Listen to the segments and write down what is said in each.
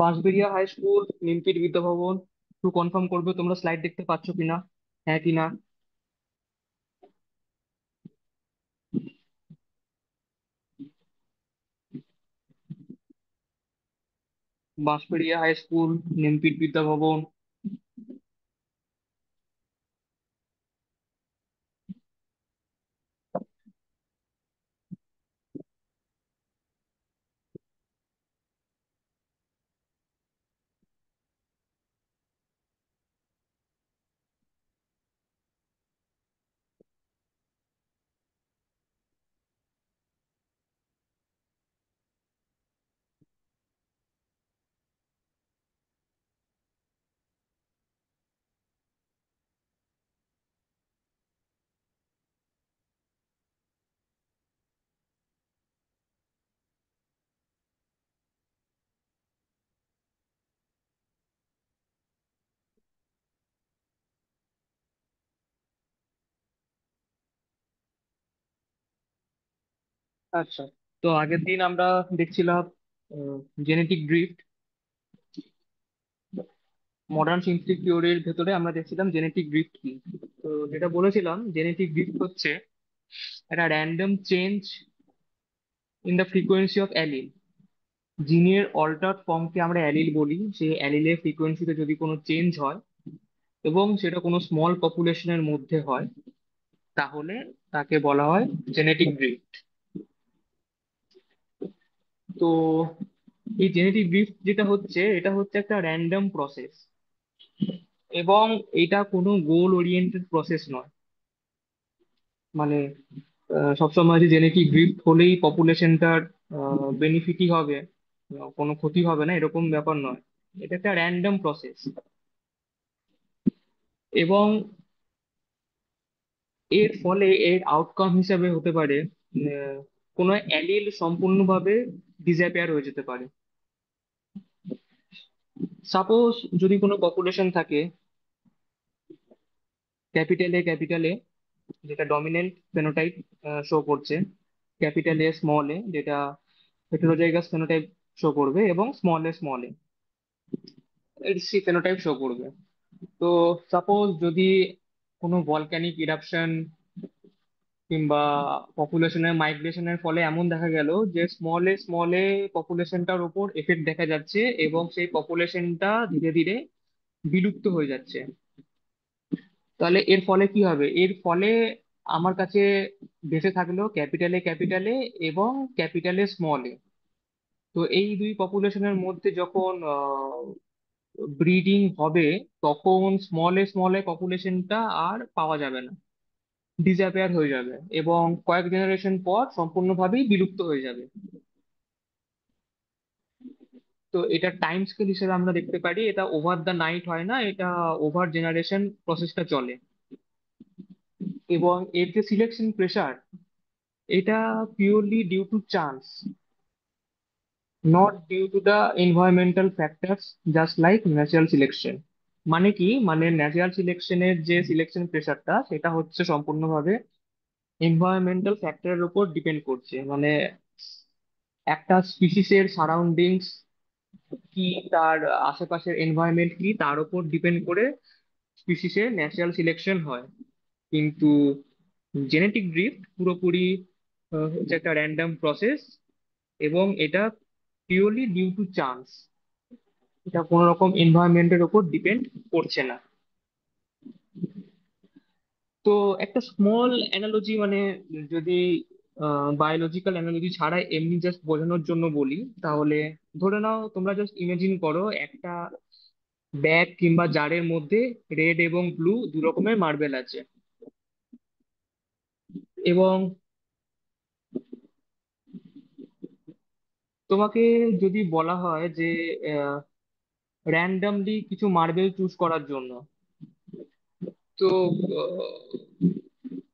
Bansberia high school, নিমতির বিদ্যাভবন। একটু confirm করবে তোমরা স্লাইড দেখতে পাচ্ছ কিনা, হ্যাঁ কিনা? বাঁশবেড়িয়া হাই স্কুল, নিমতির বিদ্যাভবন। আচ্ছা, তো আগের দিন আমরা দেখছিলাম জেনেটিক ড্রিফট। মডার্ন সিন্থেটিক থিওরির ভেতরে আমরা দেখছিলাম জেনেটিক ড্রিফট কি। তো যেটা বলেছিলাম, জেনেটিক ড্রিফট হচ্ছে একটা random change in the frequency of allele. জিনের অল্টার্ড ফর্মকে আমরা অ্যালিল বলি। সেই অ্যালিলের ফ্রিকোয়েন্সিতে যদি কোনো চেঞ্জ হয় এবং সেটা কোনো স্মল পপুলেশনের মধ্যে হয়, তাহলে তাকে বলা হয় জেনেটিক ড্রিফট। তো এই জেনেটিক ড্রিফট যেটা হচ্ছে, এটা হচ্ছে একটা র্যান্ডম প্রসেস, এবং এটা কোনো গোল ওরিয়েন্টেড প্রসেস নয়। মানে সবসময় যে জেনেটিক ড্রিফট হলেই পপুলেশনটার বেনিফিটই হবে, কোনো ক্ষতি হবে না, এরকম ব্যাপার নয়। এটা একটা র্যান্ডম প্রসেস, এবং এর ফলে এর আউটকাম হিসাবে হতে পারে কোনো অ্যালিল সম্পূর্ণভাবে ডিসঅ্যাপিয়ার হয়ে যেতে পারে। সাপোজ যদি কোনো পপুলেশন থাকে, ক্যাপিটাল এ যেটা ডমিনেন্ট ফেনোটাইপ শো করছে, ক্যাপিটাল এ স্মল যেটা হেটেরোজাইগাস ফেনোটাইপ শো করবে, এবং স্মল এ এর সি ফেনোটাইপ শো করবে। তো সাপোজ যদি কোনো ভলক্যানিক ইরাপশন কিংবা পপুলেশনের মাইগ্রেশনের ফলে এমন দেখা গেল যে স্মল এ পপুলেশনটার উপর এফেক্ট দেখা যাচ্ছে, এবং সেই পপুলেশনটা ধীরে ধীরে বিলুপ্ত হয়ে যাচ্ছে, তাহলে এর ফলে কি হবে? এর ফলে আমার কাছে বেঁচে থাকলো ক্যাপিটাল এ এবং ক্যাপিটাল এ। তো এই দুই পপুলেশনের মধ্যে যখন ব্রিডিং হবে, তখন স্মল এ পপুলেশনটা আর পাওয়া যাবে না, ডিসঅ্যাপিয়ার হয়ে যাবে, এবং কয়েক জেনারেশন পর সম্পূর্ণভাবেই বিলুপ্ত হয়ে যাবে। তো এটা টাইম স্কেল হিসেবে আমরা দেখতে পারি, এটা ওভার দ্য নাইট হয় না, এটা ওভার জেনারেশন প্রসেসটা চলে। এবং এর যে সিলেকশন প্রেশার, এটা purely due to chance, not due to the environmental factors, just like natural selection. মানে কি? মানে ন্যাচারাল সিলেকশনের যে সিলেকশন প্রেশারটা, সেটা হচ্ছে সম্পূর্ণভাবে এনভায়রনমেন্টাল ফ্যাক্টরের উপর ডিপেন্ড করছে। মানে একটা স্পিসিসের সারাউন্ডিংস কি, তার আশেপাশের এনভায়রনমেন্ট কি, তার উপর ডিপেন্ড করে স্পিসিসের ন্যাচারাল সিলেকশন হয়। কিন্তু জেনেটিক ড্রিফট পুরোপুরি হচ্ছে একটা র্যান্ডম প্রসেস, এবং এটা পিওরলি ডিউ টু চান্স, এটা কোনো রকম এনভায়রনমেন্টের উপর ডিপেন্ড করছে না। তো একটা স্মল অ্যানালজি, মানে যদি বায়োলজিক্যাল অ্যানালজি ছাড়া এমনি জাস্ট বোঝানোর জন্য বলি, তাহলে ধরে নাও তোমরা জাস্ট ইমেজিন করো একটা ব্যাগ কিংবা জারের মধ্যে রেড এবং ব্লু দু রকমের মার্বেল আছে, এবং তোমাকে যদি বলা হয় যে র্যান্ডমলি কিছু মার্বেল চুজ করার জন্য, তো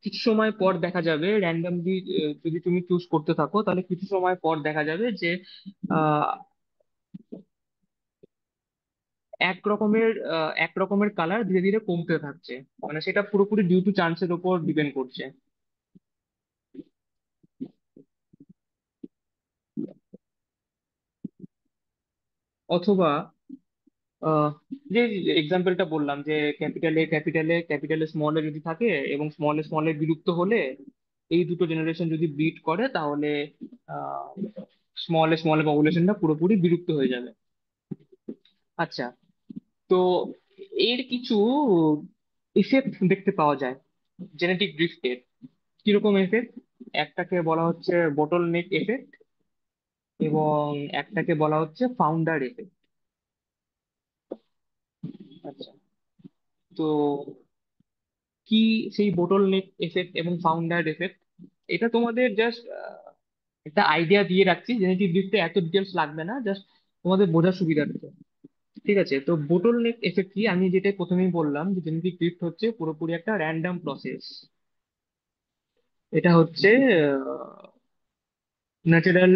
কিছু সময় পর দেখা যাবে র্যান্ডমলি যদি তুমি চুজ করতে থাকো, তাহলে কিছু সময় পর দেখা যাবে যে আহ, এক রকমের কালার ধীরে ধীরে কমতে থাকছে। মানে সেটা পুরোপুরি ডিউ টু চান্সের উপর ডিপেন্ড করছে। অথবা আহ, যে এক্সাম্পলটা বললাম যে ক্যাপিটালে স্মল এ যদি থাকে এবং স্মল এ বিলুপ্ত হলে এই দুটো জেনারেশন যদি ব্রিড করে তাহলে স্মল এ পপুলেশনটা পুরোপুরি বিলুপ্ত হয়ে যাবে। আচ্ছা, তো এর কিছু ইফেক্ট দেখতে পাওয়া যায় জেনেটিক ড্রিফটের। কিরকম এফেক্ট? একটাকে বলা হচ্ছে বোটল নেক এফেক্ট এবং একটাকে বলা হচ্ছে ফাউন্ডার এফেক্ট। আচ্ছা, তো কি সেই বোটল নেক এফেক্ট এবং ফাউন্ডার এফেক্ট? এটা তোমাদের জাস্ট একটা আইডিয়া দিয়ে রাখছি, জেনেটিক ড্রিফটে এত ডিটেলস লাগবে না, জাস্ট তোমাদের বোঝার সুবিধার্থে। ঠিক আছে, তো বোটল নেক এফেক্ট কি? আমি যেটা প্রথমেই বললাম যে জেনেটিক ড্রিফট হচ্ছে পুরোপুরি একটা র্যান্ডম প্রসেস। এটা হচ্ছে ন্যাচারাল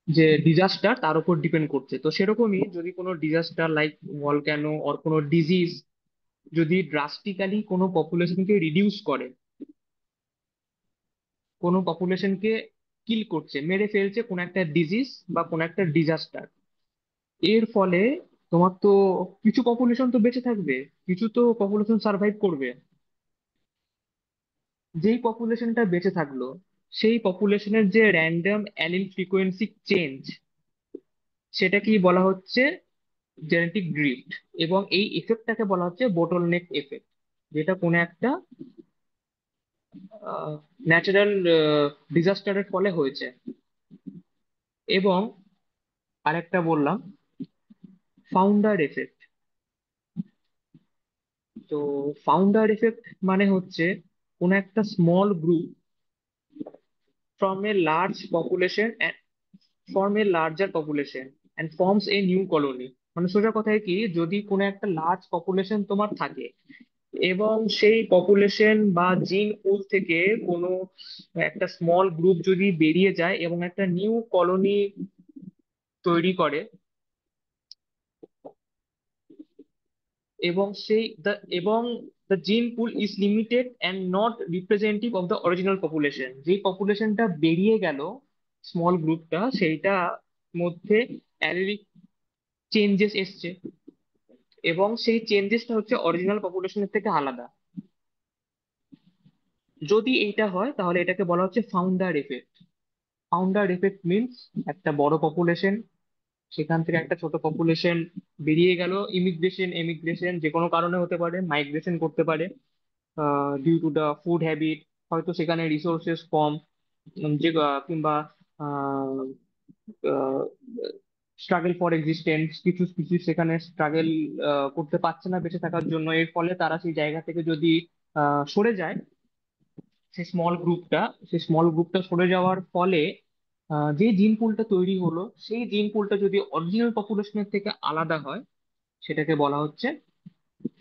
যে ডিজাস্টার তার উপর ডিপেন্ড করছে। তো সেরকমই যদি কোনো ডিজাস্টার লাইক ভলক্যানো অর কোনো ডিজিজ যদি ড্রাস্টিক্যালি কোনো পপুলেশনকে রিডিউস করে, কোনো পপুলেশনকে কিল করছে, মেরে ফেলছে কোনো একটা ডিজিজ বা কোনো একটা ডিজাস্টার, এর ফলে তোমার তো কিছু পপুলেশন তো বেঁচে থাকবে, কিছু তো পপুলেশন সার্ভাইভ করবে। যেই পপুলেশনটা বেঁচে থাকলো সেই পপুলেশনের যে র্যান্ডম অ্যালিল ফ্রিকোয়েন্সি চেঞ্জ, সেটা কি বলা হচ্ছে জেনেটিক ড্রিফট। এবং এই এফেক্টটাকে বলা হচ্ছে বোটল নেক এফেক্ট, যেটা কোনো একটা ন্যাচারাল ডিজাস্টারের ফলে হয়েছে। এবং আরেকটা বললাম ফাউন্ডার এফেক্ট। তো ফাউন্ডার এফেক্ট মানে হচ্ছে কোন একটা small group from a large population form A larger population and forms a new colony. মানে সোজা কথায় কি, যদি কোনো একটা লার্জ পপুলেশন তোমার থাকে এবং সেই পপুলেশন বা জিন পুল থেকে কোনো একটা স্মল গ্রুপ যদি বেরিয়ে যায় এবং একটা নিউ কলোনি তৈরি করে, এবং সেই এবং the gene pool is limited and not representative of the original population, যেই পপুলেশনটা বেরিয়ে গেল স্মল গ্রুপটা, সেইটা মধ্যে অ্যালিলিক চেঞ্জেস এসছে এবং সেই চেঞ্জেসটা হচ্ছে অরিজিনাল পপুলেশনের থেকে আলাদা। যদি এইটা হয় তাহলে এটাকে বলা হচ্ছে founder effect. Founder effect means একটা বড় পপুলেশন, সেখান থেকে একটা ছোট পপুলেশন বেরিয়ে গেল, ইমিগ্রেশন যে কোনো কারণে হতে পারে, মাইগ্রেশন করতে পারে due to the food habit, হয়তো সেখানে রিসোর্সেস কম, যে কিংবা স্ট্রাগল ফর এক্সিস্টেন্স, কিছু স্পিসিস সেখানে স্ট্রাগল করতে পারছে না বেঁচে থাকার জন্য, এর ফলে তারা সেই জায়গা থেকে যদি সরে যায়, সেই স্মল গ্রুপটা সরে যাওয়ার ফলে যে জিন পুলটা তৈরি হলো সেই জিন পুলটা যদি অরিজিনাল পপুলেশনের থেকে আলাদা হয়, সেটাকে বলা হচ্ছে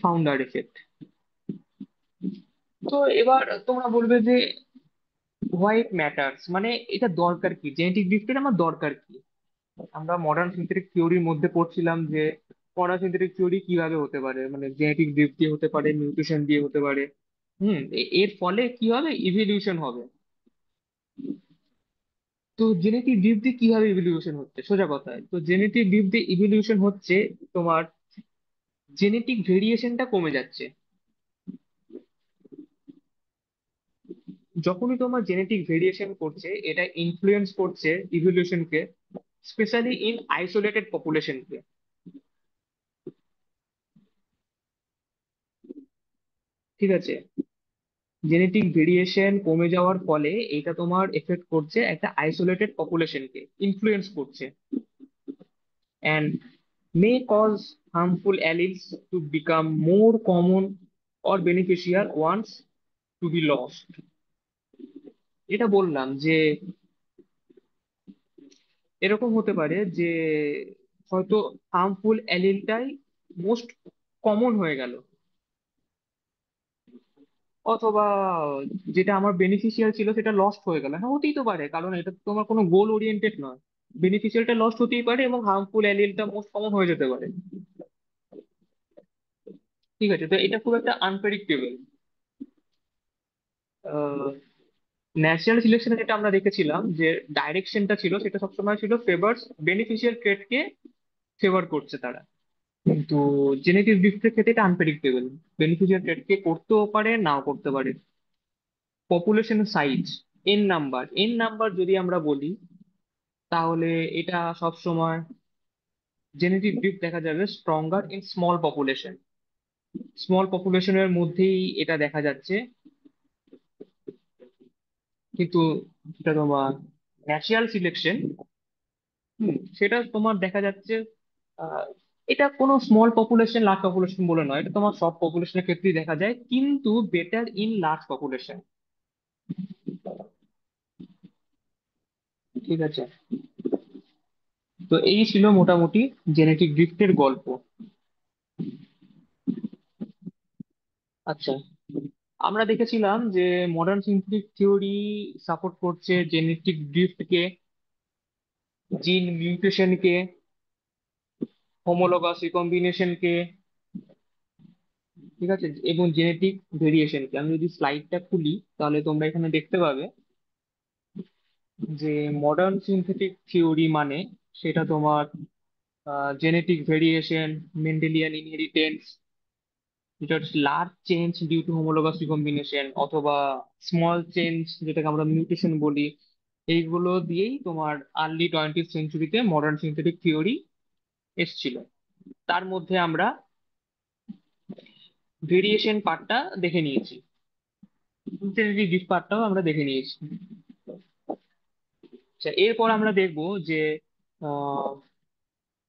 ফাউন্ডার এফেক্ট। তো এবার তোমরা বলবে যে হোয়াইট ম্যাটার্স, মানে এটা দরকার কি, জেনেটিক ড্রিফটের আমার দরকার কি? আমরা মডার্ন সিনথেটিক থিওরির মধ্যে পড়ছিলাম যে মডার্ন সিনথেটিক থিওরি কিভাবে হতে পারে, মানে জেনেটিক ড্রিফট দিয়ে হতে পারে, মিউটেশন দিয়ে হতে পারে। এর ফলে কি হবে, ইভলিউশন হবে। তো জেনেটিক ড্রিফট দিয়ে কিভাবে ইভলিউশন হচ্ছে? সোজা কথায়, তো জেনেটিক ড্রিফট দিয়ে ইভলিউশন হচ্ছে তোমার জেনেটিক ভেরিয়েশনটা কমে যাচ্ছে। যখনই তোমার জেনেটিক ভেরিয়েশন করছে, এটা ইনফ্লুয়েন্স করছে ইভলিউশনকে, স্পেশালি ইন আইসোলেটেড পপুলেশনকে। ঠিক আছে, জেনেটিক ভেরিয়েশন কমে যাওয়ার ফলে এটা তোমার এফেক্ট করছে একটা আইসোলেটেড পপুলেশনকে, ইনফ্লুয়েন্স করছে, and may cause harmful alleles to become more common or beneficial ones to be lost. এটা বললাম যে এরকম হতে পারে যে হয়তো হার্মফুল অ্যালিলটাই মোস্ট কমন হয়ে গেল, অথবা যেটা আমার বেনিফিশিয়াল ছিল সেটা লস্ট হয়ে গেল। হ্যাঁ, হতেই তো পারে, কারণ এটা তো তোমার কোনো গোল ওরিয়েন্টেড নয়। বেনিফিশিয়ালটা লস্ট হতেই পারে এবং হার্মফুল অ্যালিলটা মোস্ট কমন হয়ে যেতে পারে। ঠিক আছে, তো এটা খুব একটা আনপ্রেডিক্টেবল। ন্যাচারাল সিলেকশনে যেটা আমরা দেখেছিলাম যে ডাইরেকশনটা ছিল সেটা সবসময় ছিল ফেভার্স বেনিফিশিয়াল ট্রেটকে ফেভার করছে তারা। কিন্তু জেনেটিক ড্রিফটের ক্ষেত্রে এটা আনপ্রেডিক্টেবল। বেনিফিশিয়াল ট্রেডকে করতেও পারে, নাও করতে পারে। পপুলেশন সাইজ, এন নাম্বার যদি আমরা বলি, তাহলে এটা সব সময় জেনেটিক ড্রিফট দেখা যাবে stronger in small population. Small পপুলেশনের মধ্যেই এটা দেখা যাচ্ছে। কিন্তু এটা তোমার ন্যাচারাল সিলেকশন, সেটা তোমার দেখা যাচ্ছে আহ, এটা কোনো স্মল পপুলেশন লার্জ পপুলেশন বলে নয়, এটা তোমার সব পপুলেশনের ক্ষেত্রেই দেখা যায়, কিন্তু বেটার ইন লার্জ পপুলেশন। ঠিক আছে। তো এই ছিল মোটামুটি জেনেটিক ড্রিফটের গল্প। আচ্ছা, আমরা দেখেছিলাম যে মডার্ন সিন্থেটিক থিওরি সাপোর্ট করছে জেনেটিক ড্রিফটকে, জিন মিউটেশনকে, হোমোলোগাস রিকম্বিনেশনকে, ঠিক আছে, এবং জেনেটিক ভেরিয়েশনকে। আমি যদি স্লাইডটা খুলি, তাহলে তোমরা এখানে দেখতে পাবে যে মডার্ন সিনথেটিক থিওরি মানে সেটা তোমার জেনেটিক ভেরিয়েশন, মেন্ডেলিয়ান ইনহেরিটেন্স, যেটা হচ্ছে large change due to homologous recombination, অথবা স্মল চেঞ্জ যেটাকে আমরা মিউটেশন বলি। এইগুলো দিয়েই তোমার আর্লি 20th সেঞ্চুরিতে মডার্ন সিনথেটিক থিওরি এসছিল। তার মধ্যে আমরা ভেরিয়েশন পার্টটা দেখে নিয়েছি, জেনেটিক পার্টটাও আমরা দেখে নিয়েছি। আচ্ছা, এরপর আমরা দেখবো যে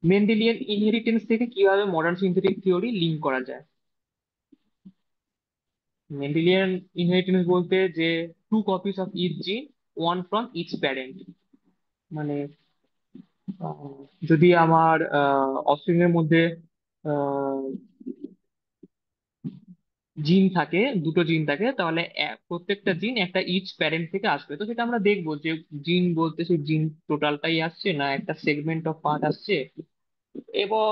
মেন্ডেলিয়ান ইনহেরিটেন্স থেকে কিভাবে মডার্ন সিনথেটিক থিওরি লিঙ্ক করা যায়। মেন্ডেলিয়ান ইনহেরিটেন্স বলতে যে টু কপিস অফ ইচ জিন, ওয়ান ফ্রম ইচ প্যারেন্ট। মানে আহ, যদি আমার অফস্প্রিং এর মধ্যে জিন থাকে, দুটো জিন থাকে, তাহলে প্রত্যেকটা জিন একটা ইচ প্যারেন্ট থেকে আসবে। তো সেটা আমরা দেখবো যে জিন বলতে সেই জিন টোটালটাই আসছে, না একটা সেগমেন্ট অফ পার্ট আসছে। এবং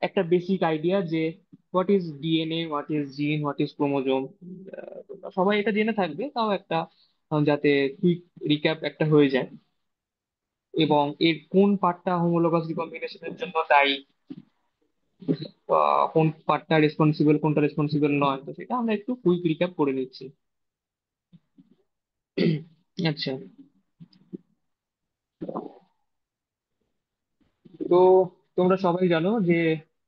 একটা বেসিক আইডিয়া যে what is DNA, what is জিন, হোয়াট ইজ ক্রোমোজোম। সবাই এটা জেনে থাকবে, তাও একটা যাতে কুইক রিক্যাপ একটা হয়ে যায়। এবং এর কোন পার্টটা হোমোলোগাস রিকম্বিনেশনের জন্য দায়ী, কোন পার্টটা রেসপন্সিবল, কোনটা রেসপন্সিবল নয়, তো সেটা আমরা একটু কুইক রিক্যাপ করে নিচ্ছি। আচ্ছা, তো তোমরা সবাই জানো যে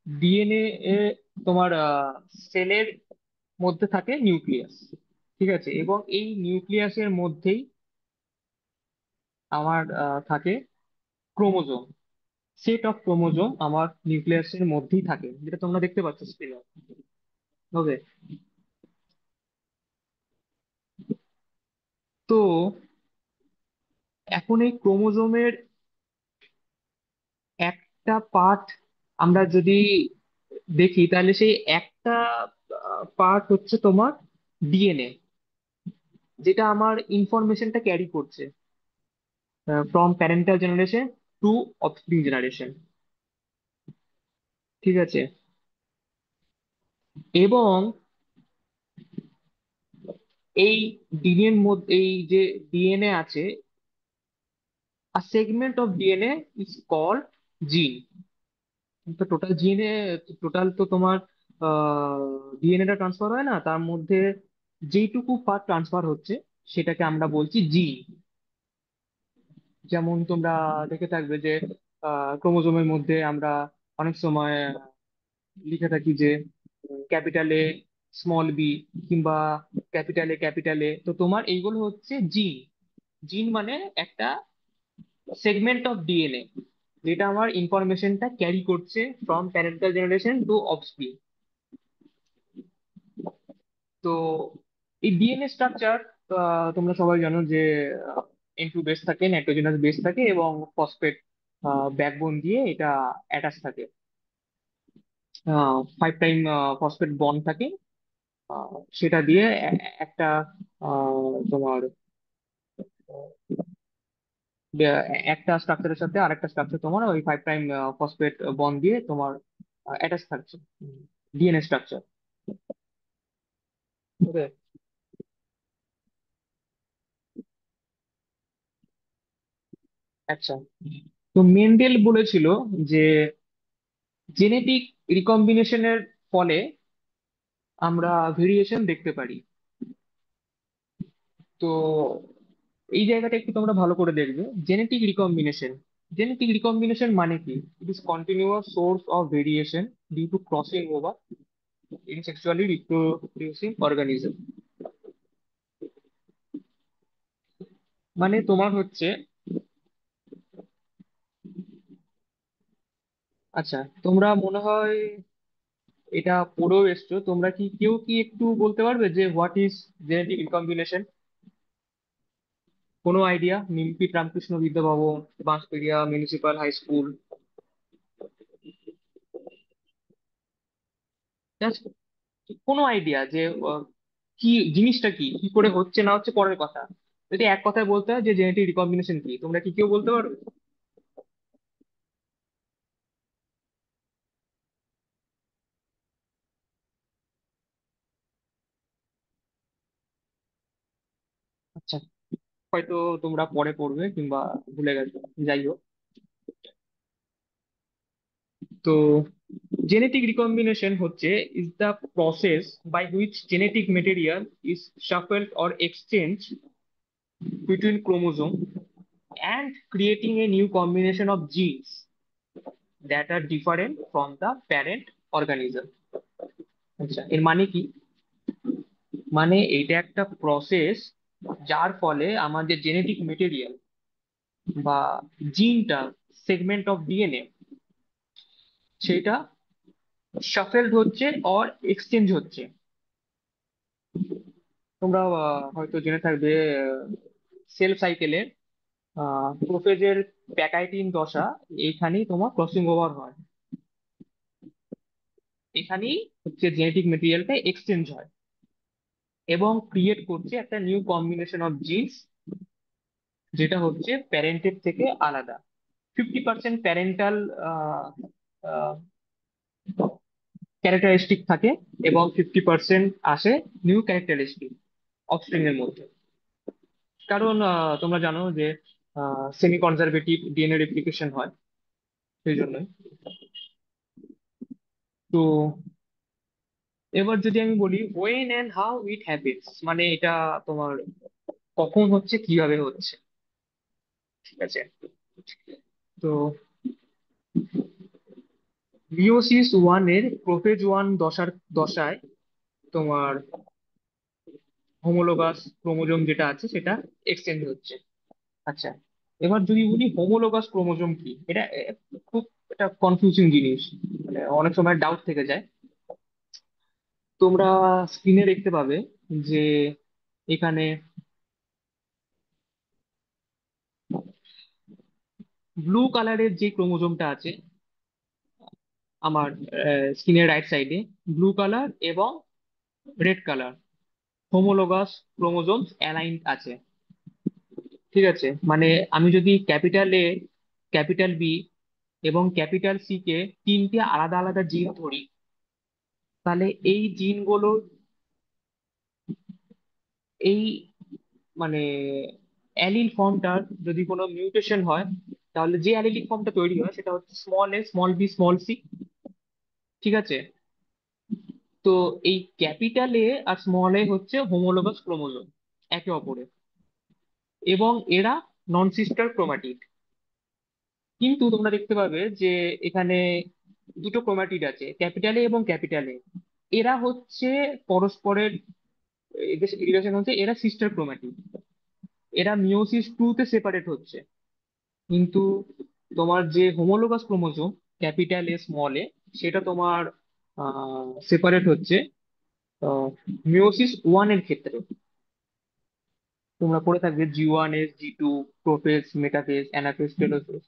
ডিএনএ এ তোমার সেলের মধ্যে থাকে নিউক্লিয়াস। ঠিক আছে, এবং এই নিউক্লিয়াসের মধ্যেই আমার থাকে ক্রোমোজোম। সেট অফ ক্রোমোজোম আমার নিউক্লিয়াসের মধ্যেই থাকে, যেটা তোমরা দেখতে পাচ্ছ স্ক্রিনে। ওকে। তো এখন এই ক্রোমোজোমের একটা পার্ট আমরা যদি দেখি, তাহলে সেই একটা পার্ট হচ্ছে তোমার ডিএনএ, যেটা আমার ইনফরমেশনটা ক্যারি করছে from parental generation to offspring generation. ঠিক আছে। এবং এই ডিএনএর মধ্যে, এই যে ডিএনএ আছে, a segment of DNA is called gene। তো টোটাল জিএনএ, টোটাল তো তোমার ডিএনএটা ট্রান্সফার হয় না, তার মধ্যে যেইটুকু পার্ট ট্রান্সফার হচ্ছে সেটাকে আমরা বলছি জিন। যেমন তোমরা দেখে থাকবে যে ক্রোমোজোমের মধ্যে আমরা অনেক সময় লিখে থাকি যে ক্যাপিটাল এ স্মল বি, কিংবা ক্যাপিটাল এ, তো তোমার এইগুলো হচ্ছে জিন। জিন মানে একটা সেগমেন্ট অফ ডিএনএ, যেটা আমার ইনফরমেশনটা ক্যারি করছে from parental generation to offspring. তো এই ডিএনএ স্ট্রাকচার তোমরা সবাই জানো যে এন টু বেস থাকে, নাইট্রোজেনাস বেস থাকে, এবং ফসফেট ব্যাকবোন দিয়ে এটা অ্যাটাচ থাকে। 5 প্রাইম ফসফেট বন্ড থাকে, সেটা দিয়ে একটা তোমার একটা স্ট্রাকচারের সাথে আরেকটা স্ট্রাকচার তোমার ওই 5 প্রাইম ফসফেট বন্ড দিয়ে তোমার অ্যাটাচ থাকছে ডিএনএ স্ট্রাকচার। ওকে। আচ্ছা, তো মেন্ডেল বলেছিল যে জেনেটিক রিকম্বিনেশনের ফলে আমরা ভেরিয়েশন দেখতে পারি। তো এই জায়গাটা একটু তোমরা ভালো করে দেখবে। জেনেটিক রিকম্বিনেশন মানে কি? It is continuous source of variation due to crossing over in sexually reproducing organism. মানে তোমার হচ্ছে, আচ্ছা, তোমরা মনে হয় এটা পড়েও এসছো, তোমরা কি কেউ কি একটু বলতে পারবে যে হোয়াট ইজ জেনেটিক রিকম্বিনেশন? কোনো idea? Nimpith Ramakrishna Vidyabhavan, Bansberia municipal high school, just কোনো আইডিয়া যে কি জিনিসটা, কি কি করে হচ্ছে না হচ্ছে পরের কথা, যদি এক কথায় বলতে হয় যে জেনেটিক রিকম্বিনেশন কি, তোমরা কি কেউ বলতে পারবে? আচ্ছা, হয়তো তোমরা পরে পড়বে কিংবা ভুলে গেছো, যাই হোক। তো জেনেটিক রিকম্বিনেশন হচ্ছে is the process by which genetic material is shuffled or exchanged between chromosome and creating a new combination of genes that are different from the parent organism. আচ্ছা, এর মানে কি? মানে এটা একটা প্রসেস যার ফলে আমাদের জেনেটিক মেটেরিয়াল বা জিনটা, সেগমেন্ট অফ ডিএনএ, সেটা শাফেলড হচ্ছে অর এক্সচেঞ্জ হচ্ছে। তোমরা হয়তো জেনে থাকবে সেল সাইকেলের প্রোফেজের প্যাকাইটিন দশা, এইখানেই তোমার ক্রসিং ওভার হয়, এখানেই হচ্ছে জেনেটিক মেটেরিয়ালটা এক্সচেঞ্জ হয় এবং ক্রিয়েট করছে একটা নিউ কম্বিনেশন অফ জিনস, যেটা হচ্ছে প্যারেন্টের থেকে আলাদা। 50% প্যারেন্টাল ক্যারেক্টারিস্টিক থাকে এবং 50% আসে নিউ ক্যারেক্টারিস্টিক অফস্প্রিং এর মধ্যে। কারণ তোমরা জানো যে সেমি কনজারভেটিভ ডিএনএ রেপ্লিকেশন হয়, সেই জন্যই। তো এবার যদি আমি বলি when and how it happens, মানে এটা তোমার কখন হচ্ছে, কিভাবে হচ্ছে, ঠিক আছে? তো মিওসিস ওয়ান এর প্রোফেজ ওয়ান দশায় তোমার হোমোলোগাস ক্রোমোজোম যেটা আছে সেটা এক্সচেঞ্জ হচ্ছে। আচ্ছা, এবার যদি বলি হোমোলোগাস ক্রোমোজোম কি, এটা খুব একটা কনফিউজিং জিনিস, মানে অনেক সময় ডাউট থেকে যায়। তোমরা স্ক্রিনে দেখতে পাবে যে এখানে ব্লু কালারের যে ক্রোমোজোমটা আছে আমার স্ক্রিনের রাইট সাইডে, ব্লু কালার এবং red colour homologous chromosomes aligned আছে। ঠিক আছে, মানে আমি যদি ক্যাপিটাল এ, ক্যাপিটাল বি এবং ক্যাপিটাল সি কে তিনটে আলাদা আলাদা জিন ধরি, তাহলে এই জিনগুলো, এই মানে অ্যালিল ফর্মটার যদি কোনো মিউটেশন হয়, তাহলে যে অ্যালিলিক ফর্মটা তৈরি হয় সেটা হচ্ছে small a small B small C. ঠিক আছে, তো এই ক্যাপিটাল এ আর স্মল এ হচ্ছে হোমোলোগাস ক্রোমোজোম একে অপরের, এবং এরা নন সিস্টার ক্রোমাটিড। কিন্তু তোমরা দেখতে পাবে যে এখানে দুটো ক্রোমাটিড আছে, ক্যাপিটাল এ এবং ক্যাপিটাল এ, এরা হচ্ছে পরস্পরের, এদের রিলেশন হচ্ছে এরা সিস্টার ক্রোমাটিড, এরা মিওসিস টু তে সেপারেট হচ্ছে। কিন্তু তোমার যে homologous chromosome capital A small A, সেটা তোমার সেপারেট হচ্ছে মিওসিস ওয়ান এর ক্ষেত্রে। তোমরা পড়ে থাকবে G1S G2, prophase, metaphase, anaphase, telophase.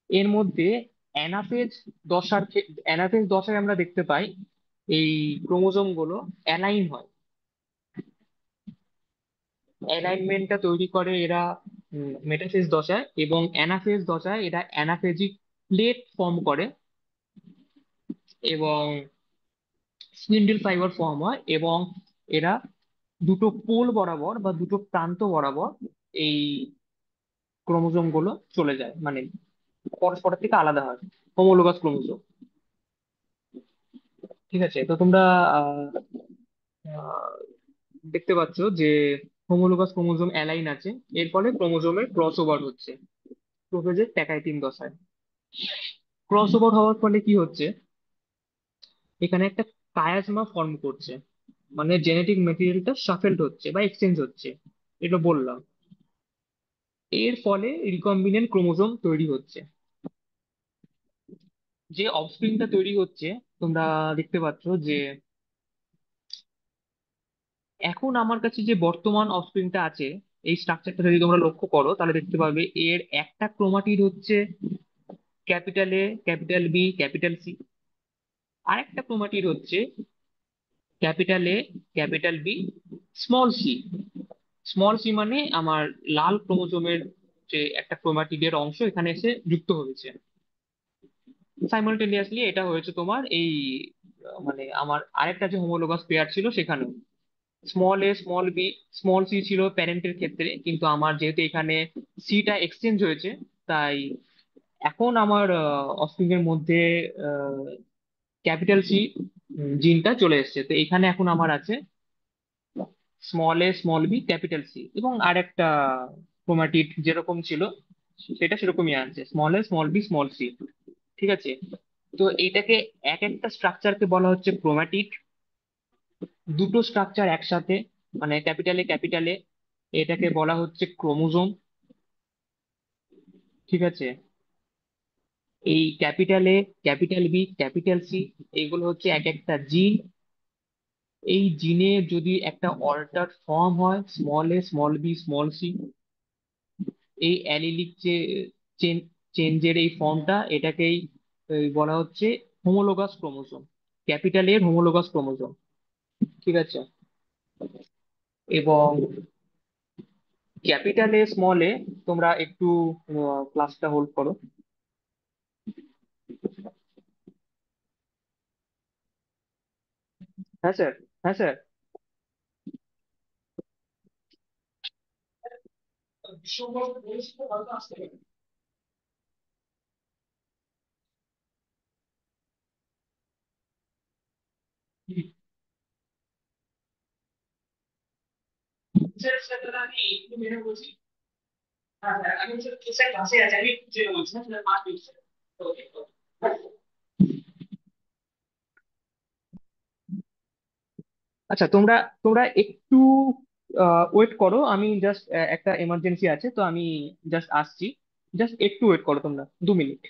এর মধ্যে অ্যানাফেজ দশায় আমরা দেখতে পাই এই ক্রোমোজোম গুলো অ্যালাইন হয়, অ্যালাইনমেন্টটা তৈরি করে এরা মেটাফেজ দশায়, এবং অ্যানাফেজ দশায় এরা অ্যানাফেজিক প্লেট ফর্ম করে এবং স্পিন্ডল ফাইবার ফর্ম হয়, এবং এরা দুটো পোল বরাবর বা দুটো প্রান্ত বরাবর এই ক্রোমোজোম গুলো চলে যায়, মানে পরস্পরের থেকে আলাদা হয় হোমোলোগাস ক্রোমোজোম। ঠিক আছে, তো তোমরা আহ, আহ, দেখতে পাচ্ছ যে হোমোলোগাস ক্রোমোজোম অ্যালাইন আছে, এর ফলে ক্রোমোজোমের ক্রস ওভার হচ্ছে প্রোফেজের ট্যাকাইটিন দশায়। ক্রস ওভার হওয়ার ফলে কি হচ্ছে, এখানে একটা কায়াজমা ফর্ম করছে, মানে জেনেটিক মেটেরিয়ালটা শাফেলড হচ্ছে বা এক্সচেঞ্জ হচ্ছে, এটা বললাম। এর ফলে রিকম্বিনেন্ট ক্রোমোজোম তৈরি হচ্ছে। যে অফস্প্রিংটা তৈরি হচ্ছে, তোমরা দেখতে পাচ্ছ যে এখন আমার কাছে যে বর্তমান অফস্প্রিংটা আছে, এই স্ট্রাকচারটা যদি তোমরা লক্ষ্য করো তাহলে দেখতে পাবে এর একটা ক্রোমাটিড হচ্ছে capital A, capital B, capital C. আরেকটা ক্রোমাটিড হচ্ছে capital A, capital B, small C. Small C মানে আমার লাল ক্রোমোজোমের যে একটা ক্রোমাটিডের অংশ এখানে এসে যুক্ত হয়েছে। সাইমালটেনিয়াসলি এটা হয়েছে তোমার এই মানে আমার আরেকটা যে হোমোলোগাস পেয়ার ছিল সেখানেও স্মল এ, স্মল বি, স্মল সি ছিল প্যারেন্টের ক্ষেত্রে, কিন্তু আমার যেহেতু এখানে সিটা এক্সচেঞ্জ হয়েছে, তাই এখন আমার অফস্প্রিং এর মধ্যে ক্যাপিটাল সি জিনটা চলে এসেছে। তো এখানে এখন আমার আছে স্মল এ, স্মল বি, ক্যাপিটাল সি, এবং আরেকটা ক্রোমাটিড যেরকম ছিল সেটা সেরকমই আছে, স্মল এ, স্মল বি, স্মল সি। ঠিক আছে, তো এইটাকে এক একটা স্ট্রাকচারকে বলা হচ্ছে ক্রোমাটিড। দুটো স্ট্রাকচার একসাথে মানে ক্যাপিটালে এটাকে বলা হচ্ছে ক্রোমোজোম। ঠিক আছে, এই ক্যাপিটালে, ক্যাপিটাল বি, ক্যাপিটাল সি, এগুলো হচ্ছে এক একটা জিন। এই জিনে যদি একটা অল্টার ফর্ম হয়, স্মল এ, স্মল বি, স্মল সি, এই অ্যালিলিক যে চেঞ্জের এই ফর্মটা, এটাকেই বলা হচ্ছে হোমোলোগাস ক্রোমোজোম, ক্যাপিটাল এর হোমোলোগাস ক্রোমোজোম। ঠিক আছে, এবং ক্যাপিটাল এ, স্মল এ, তোমরা একটু ক্লাসটা হোল্ড করো। হ্যাঁ স্যার, হ্যাঁ স্যার। স্যার স্যার, দাদা আমি একটু মেনে বলছি। হ্যাঁ স্যার, আমি স্যার স্যার ক্লাসে আছি, আমি একটু জেনে বলছি না স্যার, 5 মিনিট স্যার। ওকে। আচ্ছা, তোমরা তোমরা একটু ওয়েট করো, আমি জাস্ট একটা এমার্জেন্সি আছে, তো আমি জাস্ট আসছি। জাস্ট একটু ওয়েট করো তোমরা, 2 মিনিট।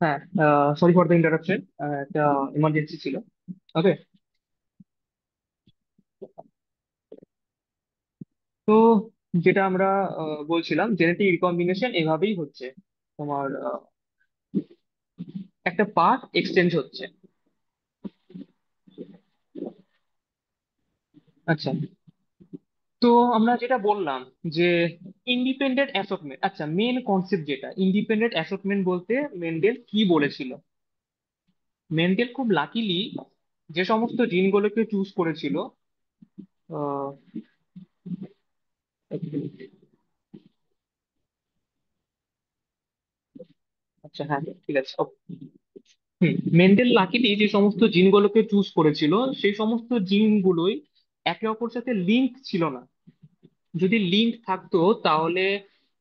হ্যাঁ, সরি ফর দ্য ইন্টারাপশন, একটা এমার্জেন্সি ছিল। ওকে, তো যেটা আমরা বলছিলাম, জেনেটিক রিকম্বিনেশন এভাবেই হচ্ছে তোমার, একটা পার্ট এক্সচেঞ্জ হচ্ছে। আচ্ছা, তো আমরা যেটা বললাম যে ইন্ডিপেন্ডেন্ট অ্যাসর্টমেন্ট, আচ্ছা মেন কনসেপ্ট যেটা ইন্ডিপেন্ডেন্ট অ্যাসর্টমেন্ট বলতে মেন্ডেল কি বলেছিল। মেন্ডেল খুব লাকিলি যে সমস্ত জিনগুলোকে চুজ করেছিল, আহ, এক মিনিট। আচ্ছা হ্যাঁ, ঠিক আছে। মেন্ডেল লাকিলি যে সমস্ত জিনগুলোকে চুজ করেছিল, সেই সমস্ত জিনগুলোই একে অপরের সাথে লিঙ্ক ছিল না। যদি লিঙ্ক থাকতো তাহলে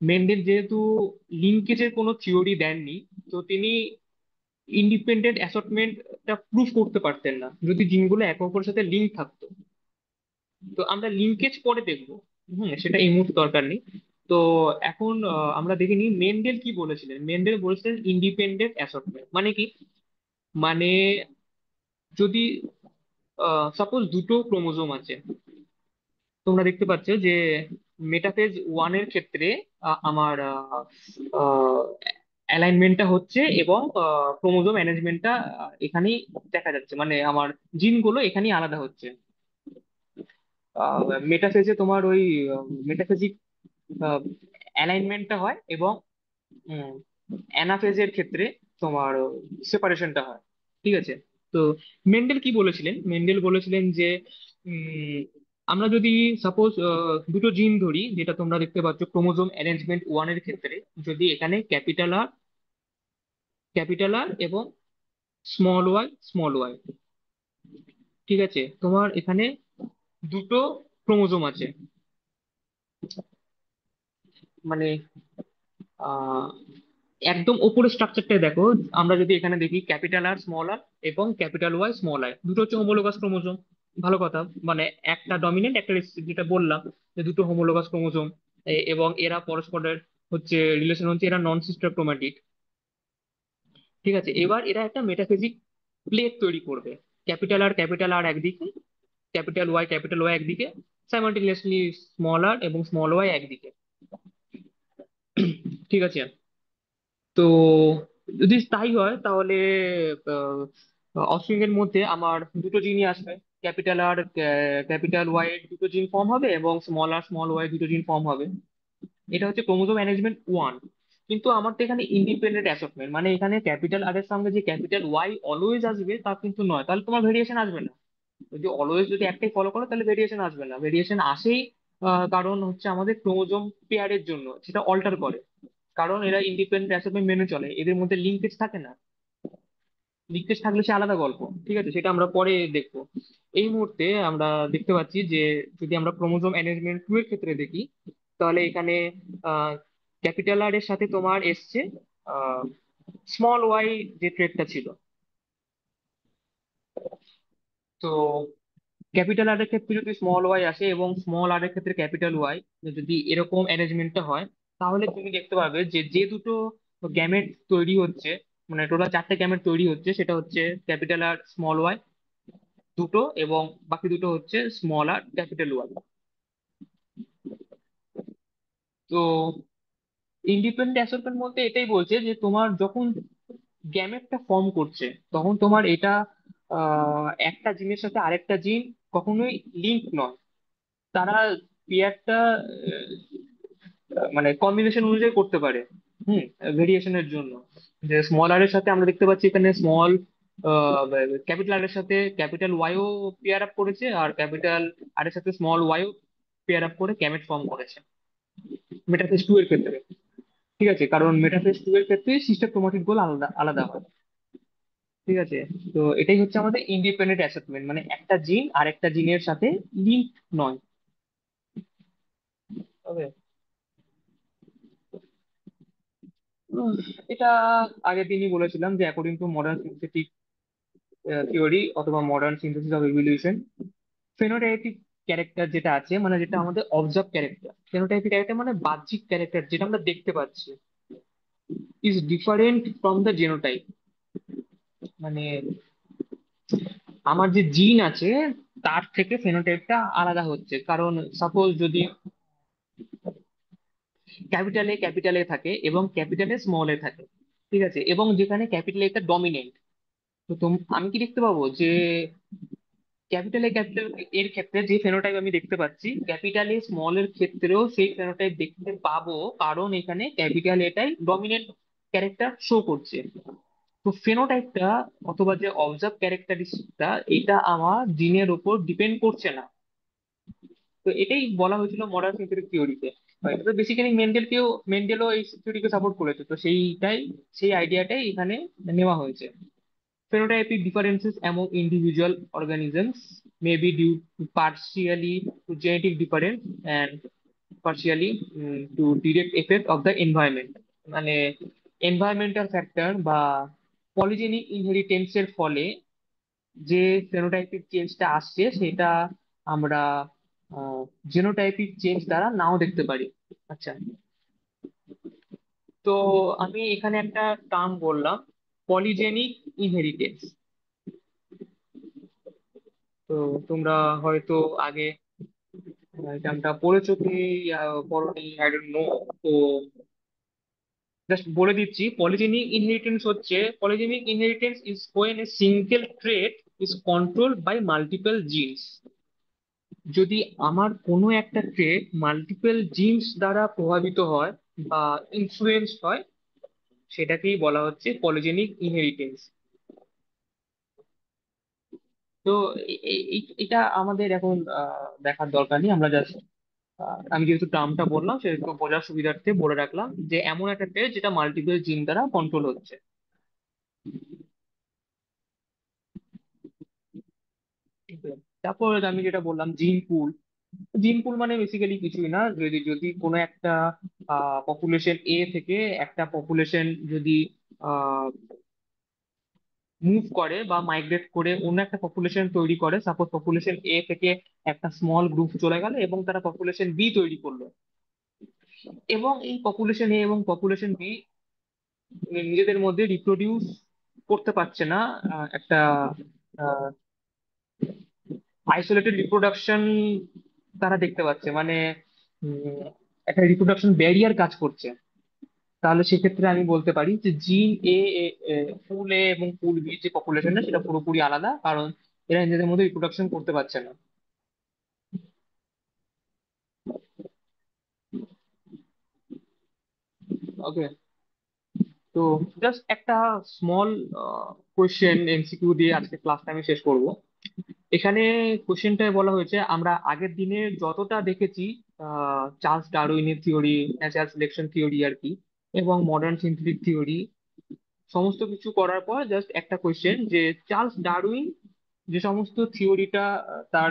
মেন্ডেল যেহেতু লিঙ্কেজের কোনো থিওরি দেননি, তো তিনি ইন্ডিপেন্ডেন্ট অ্যাসর্টমেন্টটা প্রুভ করতে পারতেন না যদি জিনগুলো একে অপরের সাথে লিঙ্ক থাকতো। তো আমরা লিঙ্কেজ পরে দেখবো, সেটা এই মুহূর্তে দরকার নেই। তো এখন আমরা দেখে নিই মেন্ডেল কি বলেছিলেন। মেন্ডেল বলেছিলেন ইন্ডিপেন্ডেন্ট অ্যাসর্টমেন্ট মানে কি, মানে যদি সাপোজ দুটো ক্রোমোজোম আছে, তোমরা দেখতে পাচ্ছ যে মেটাফেজ ওয়ানের ক্ষেত্রে আমার অ্যালাইনমেন্টটা হচ্ছে এবং ক্রোমোজোম ম্যানেজমেন্টটা এখানেই দেখা যাচ্ছে, মানে আমার জিনগুলো এখানেই আলাদা হচ্ছে। মেটাফেজে তোমার ওই মেটাফেজিক অ্যালাইনমেন্টটা হয়, এবং অ্যানাফেজের ক্ষেত্রে তোমার সেপারেশনটা হয়। ঠিক আছে। তো মেন্ডেল কি বলেছিলেন? মেন্ডেল বলেছিলেন যে উম, আমরা যদি সাপোজ দুটো জিন ধরি, যেটা তোমরা দেখতে পাচ্ছ ক্রোমোজোম অ্যারেঞ্জমেন্ট ওয়ানের ক্ষেত্রে, যদি এখানে ক্যাপিটাল আর এবং স্মল ওয়াই, ঠিক আছে, তোমার এখানে দুটো ক্রোমোজোম আছে, মানে আহ একদম ওপরের স্ট্রাকচারটা দেখো। আমরা যদি এখানে দেখি ক্যাপিটাল আর এবং ক্যাপিটাল ওয়াই দুটো হচ্ছে হোমোলোগাস ক্রোমোজোম। ভালো কথা। মানে একটা ডমিনেন্ট একটা যেটা বললাম, যে দুটো হোমোলোগাস ক্রোমোজোম, এবং এরা পরস্পরের হচ্ছে রিলেশন হচ্ছে এরা নন সিস্টার ক্রোমাটিড। ঠিক আছে, এবার এরা একটা মেটাফিজিক প্লেট তৈরি করবে। ক্যাপিটাল আর একদিকে, ক্যাপিটাল ওয়াই একদিকে, সাইমালটেনিয়াসলি স্মল আর এবং স্মল ওয়াই একদিকে। ঠিক আছে। তো যদি তাই হয় তাহলে অফস্প্রিং এর মধ্যে আমার দুটো জিনই আসবে। ক্যাপিটাল ওয়াই এর দুটো জিন ফর্ম হবে এবং স্মল ওয়াই দুটো জিন ফর্ম হবে। এটা হচ্ছে ক্রোমোজোম ম্যানেজমেন্ট ওয়ান। কিন্তু আমার তো এখানে ইন্ডিপেন্ডেন্ট অ্যাসর্টমেন্ট, মানে এখানে ক্যাপিটাল আর এর সঙ্গে যে ক্যাপিটাল ওয়াই অলওয়েজ আসবে তা কিন্তু নয়, তাহলে তোমার ভেরিয়েশন আসবে না। যদি অলওয়েজ যদি একটাই ফলো করো তাহলে ভেরিয়েশন আসবে না। ভেরিয়েশন আসেই কারণ হচ্ছে আমাদের ক্রোমোজোম পেয়ারের জন্য সেটা অল্টার করে, কারণ এরা ইন্ডিপেন্ডেন্ট অ্যাসেটমেন্ট মেনে চলে, এদের মধ্যে লিঙ্কেজ থাকে না। লিঙ্কেজ থাকলে সে আলাদা গল্প। ঠিক আছে, সেটা আমরা পরে দেখবো। এই মুহূর্তে আমরা দেখতে পাচ্ছি যে যদি আমরা ক্রোমোজোম অ্যারেঞ্জমেন্ট টু এর ক্ষেত্রে দেখি, তাহলে এখানে ক্যাপিটাল আর এর সাথে তোমার এসছে স্মল ওয়াই, যে ট্রেডটা ছিল। তো ক্যাপিটাল আর এর ক্ষেত্রে যদি স্মল ওয়াই আসে এবং স্মল আর এর ক্ষেত্রে ক্যাপিটাল ওয়াই, যদি এরকম অ্যারেঞ্জমেন্টটা হয়, তাহলে তুমি দেখতে পাবে যে যে দুটো গ্যামেট তৈরি হচ্ছে, মানে টোটাল চারটে গ্যামেট তৈরি হচ্ছে, সেটা হচ্ছে ক্যাপিটাল আর স্মল ওয়াই দুটো, এবং বাকি দুটো হচ্ছে স্মল আর ক্যাপিটাল ওয়াই। তো ইন্ডিপেন্ডেন্ট অ্যাসর্টমেন্ট বলতে এটাই বলছে যে তোমার যখন গ্যামেটটা ফর্ম করছে, তখন তোমার এটা একটা জিনের সাথে আরেকটা জিন কখনোই লিঙ্ক নয়। তারা পেয়ারটা মানে কম্বিনেশন অনুযায়ী করতে পারে। হুম। ভেরিয়েশনের জন্য, যে স্মল আর এর সাথে আমরা দেখতে পাচ্ছি এখানে ক্যাপিটাল আর এর সাথে ক্যাপিটাল ওয়াইও পেয়ার আপ করেছে, আর ক্যাপিটাল আর এর সাথে স্মল ওয়াইও পেয়ার আপ করে গ্যামেট ফর্ম করেছে মেটাফেজ টু এর ক্ষেত্রে। ঠিক আছে, কারণ মেটাফেজ টু এর ক্ষেত্রে সিস্টার ক্রোমাটিড গুলো আলাদা আলাদা হয়। ঠিক আছে। তো এটাই হচ্ছে আমাদের ইন্ডিপেন্ডেন্ট অ্যাসেটমেন্ট, মানে একটা জিন আর একটা জিনের সাথে লিঙ্ক নয়। ওকে। উম, এটা আগের দিনই বলেছিলাম যে according to modern synthetic theory অথবা modern synthesis of evolution, phenotypic character যেটা আছে, মানে যেটা আমাদের অবজার্ভ ক্যারেক্টার, ফেনোটাইপিক ক্যারেক্টার মানে বাহ্যিক ক্যারেক্টার যেটা আমরা দেখতে পাচ্ছি, is different from the genotype. মানে আমার যে জিন আছে তার থেকে ফেনোটাইপটা আলাদা হচ্ছে। কারণ সাপোজ যদি ক্যাপিটাল এ থাকে এবং ক্যাপিটাল এ থাকে, ঠিক আছে, এবং যেখানে ক্যাপিটাল এটা ডমিনেন্ট, তো আমি কি দেখতে পাবো যে ক্যাপিটাল এর ক্ষেত্রে যে ফেনোটাইপ আমি দেখতে পাচ্ছি, ক্যাপিটাল এ এর ক্ষেত্রেও সেই ফেনোটাইপ দেখতে পাবো, কারণ এখানে ক্যাপিটাল এটাই ডমিনেন্ট ক্যারেক্টার শো করছে। তো ফেনোটাইপটা অথবা যে অবজার্ভ ক্যারেক্টারিস্টিকটা, এটা আমার জিনের উপর ডিপেন্ড করছে না। তো এটাই বলা হয়েছিল মডার্ন সিনথেটিক থিওরিতে। এটা তো বেসিক্যালি মেন্ডেলও এই থিওরিকে সাপোর্ট করেছে, তো সেই আইডিয়াটাই এখানে নেওয়া হয়েছে। Phenotypic differences among individual organisms may be due to partially to genetic difference and partially to direct effect of the environment। মানে এনভায়রনমেন্টাল ফ্যাক্টর বা পলিজেনিক ইনহেরিটেন্স এর ফলে যে ফেনোটাইপিক চেঞ্জটা আসছে, সেটা আমরা জেনোটাইপিক চেঞ্জ দ্বারা নাও দেখতে পারি। আচ্ছা। তো আমি এখানে একটা টার্ম বললাম, পলিজেনিক ইনহেরিটেন্স। তো তোমরা হয়তো আগে এই টার্মটা পড়েছো কি পড়োনি, আই ডোন্ট নো। তো জাস্ট বলে দিচ্ছি, পলিজেনিক ইনহেরিটেন্স হচ্ছে, polygenic inheritance is when a single trait is controlled by multiple genes। যদি আমার কোনো একটা ট্রেট মাল্টিপল জিনস দ্বারা প্রভাবিত হয় বা ইনফ্লুয়েন্স হয়, সেটাকেই বলা হচ্ছে পলিজেনিক ইনহেরিটেন্স। তো এটা আমাদের এখন দেখার দরকার নেই, আমরা জাস্ট আমি যেহেতু টার্মটা বললাম সেহেতু বোঝার সুবিধার্থে বলে রাখলাম যে এমন একটা ট্রেট যেটা মাল্টিপল জিন দ্বারা কন্ট্রোল হচ্ছে। ঠিক আছে? তারপর আমি যেটা বললাম জিন পুল, জিন পুল মানে বেসিক্যালি কিছুই না, যদি যদি কোনো একটা পপুলেশন এ থেকে একটা পপুলেশন যদি মুভ করে বা মাইগ্রেট করে অন্য একটা পপুলেশন তৈরি করে, সাপোজ পপুলেশন এ থেকে একটা স্মল গ্রুপ চলে গেল এবং তারা পপুলেশন বি তৈরি করলো, এবং এই পপুলেশন এ এবং পপুলেশন বি নিজেদের মধ্যে রিপ্রোডিউস করতে পারছে না, একটা আইসোলেটেড রিপ্রোডাকশন তারা দেখতে পাচ্ছে, মানে উম, একটা রিপ্রোডাকশন ব্যারিয়ার কাজ করছে, তাহলে সেক্ষেত্রে আমি বলতে পারি যে জিন এ, ফুল এ এবং ফুল বি যে পপুলেশনটা সেটা পুরোপুরি আলাদা, কারণ এরা নিজেদের মধ্যে রিপ্রোডাকশন করতে পারছে না। ওকে। তো জাস্ট একটা স্মল কোয়েশ্চেন এমসিকিউ দিয়ে আজকে ক্লাসটা আমি শেষ করব। এখানে কোশ্চেনটায় বলা হয়েছে আমরা আগের দিনে যতটা দেখেছি চার্লস ডারউইনের থিওরি, ন্যাচারাল সিলেকশন থিওরি আর কি, এবং মডার্ন সিন্থেটিক থিওরি, সমস্ত কিছু করার পর জাস্ট একটা কোয়েশ্চেন যে চার্লস ডারউইন যে সমস্ত থিওরিটা তার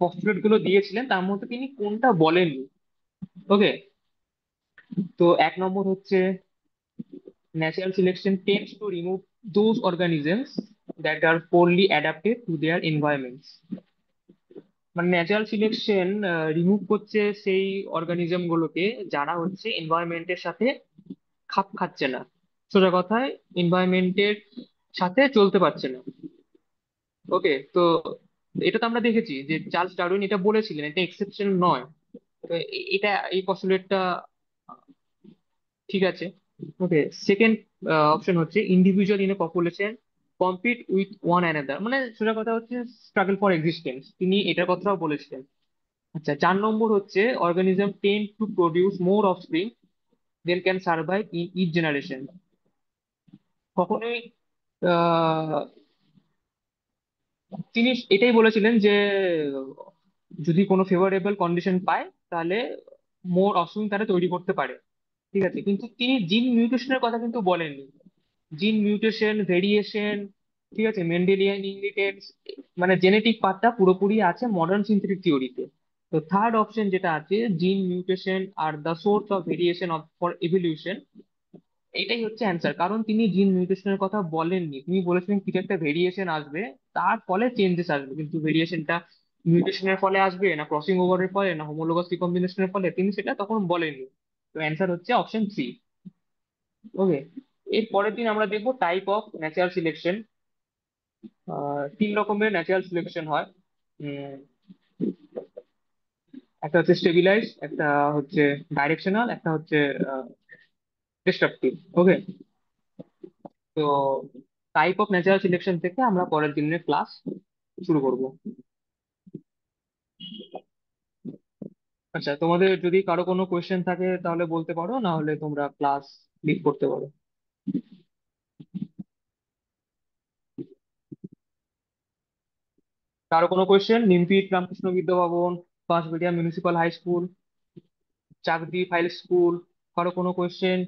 পস্টুলেট গুলো দিয়েছিলেন তার মধ্যে তিনি কোনটা বলেননি। ওকে। তো এক নম্বর হচ্ছে natural selection tends to remove those organisms that are poorly adapted to their environments. মানে ন্যাচারাল সিলেকশন রিমুভ করছে সেই অর্গানিজম গুলোকে যারা হচ্ছে এনভায়রনমেন্টের সাথে খাপ খাচ্ছে না, সোজা কথায় এনভায়রনমেন্টের সাথে চলতে পারছে না। ওকে। তো এটা তো আমরা দেখেছি যে চার্লস ডারউইন এটা বলেছিলেন, এটা এক্সেপশন নয়। তো এটা এই পস্তুলেটটা ঠিক আছে। ওকে। সেকেন্ড অপশন হচ্ছে individual in a population compete with one another, মানে সোজা কথা হচ্ছে স্ট্রাগল ফর এক্সিস্টেন্স, তিনি এটার কথাও বলেছিলেন। আচ্ছা, চার নম্বর হচ্ছে organism tend to produce more offspring than can survive in each generation. কখনোই আহ, তিনি এটাই বলেছিলেন যে যদি কোনো ফেভারেবল কন্ডিশন পায় তাহলে মোর অফস্প্রিং তারা তৈরি করতে পারে। ঠিক আছে, কিন্তু তিনি জিন মিউটেশনের কথা কিন্তু বলেননি। জিন মিউটেশন, ভেরিয়েশন, ঠিক আছে, মেন্ডেলিয়ান ইনহেরিটেন্স, মানে জেনেটিক পার্টটা পুরোপুরি আছে মডার্ন সিনথেটিক থিওরিতে। তো থার্ড অপশন যেটা আছে জিন mutation are the source of variation of for evolution, এটাই হচ্ছে অ্যান্সার, কারণ তিনি জিন মিউটেশনের কথা বলেননি, তিনি বলেছিলেন কিছু একটা ভেরিয়েশন আসবে, তার ফলে চেঞ্জেস আসবে, কিন্তু ভেরিয়েশনটা মিউটেশনের ফলে আসবে না ক্রসিং ওভারের ফলে না হোমোলোগাস রিকম্বিনেশনের ফলে, তিনি সেটা তখন বলেননি। তো অ্যান্সার হচ্ছে অপশন সি। ওকে। এর পরের দিন আমরা দেখবো টাইপ অফ ন্যাচারাল সিলেকশন। তিন রকমের ন্যাচারাল সিলেকশন হয়। উম, একটা হচ্ছে স্টেবিলাইজ, একটা হচ্ছে ডাইরেকশনাল, একটা হচ্ছে ডিস্ট্রাকটিভ। ওকে। তো টাইপ অফ ন্যাচারাল সিলেকশন থেকে আমরা পরের দিনের ক্লাস শুরু করব। আচ্ছা, তোমাদের যদি কারো কোনো কোয়েশ্চেন থাকে তাহলে বলতে পারো, না হলে তোমরা ক্লাস লিড করতে পারো। কারো কোনো question? নিমপিট Ramakrishna Vidya Bhavan, Bansberia municipal high school, Chakdi ফাইল স্কুল, কারো কোনো কোয়েশ্চেন?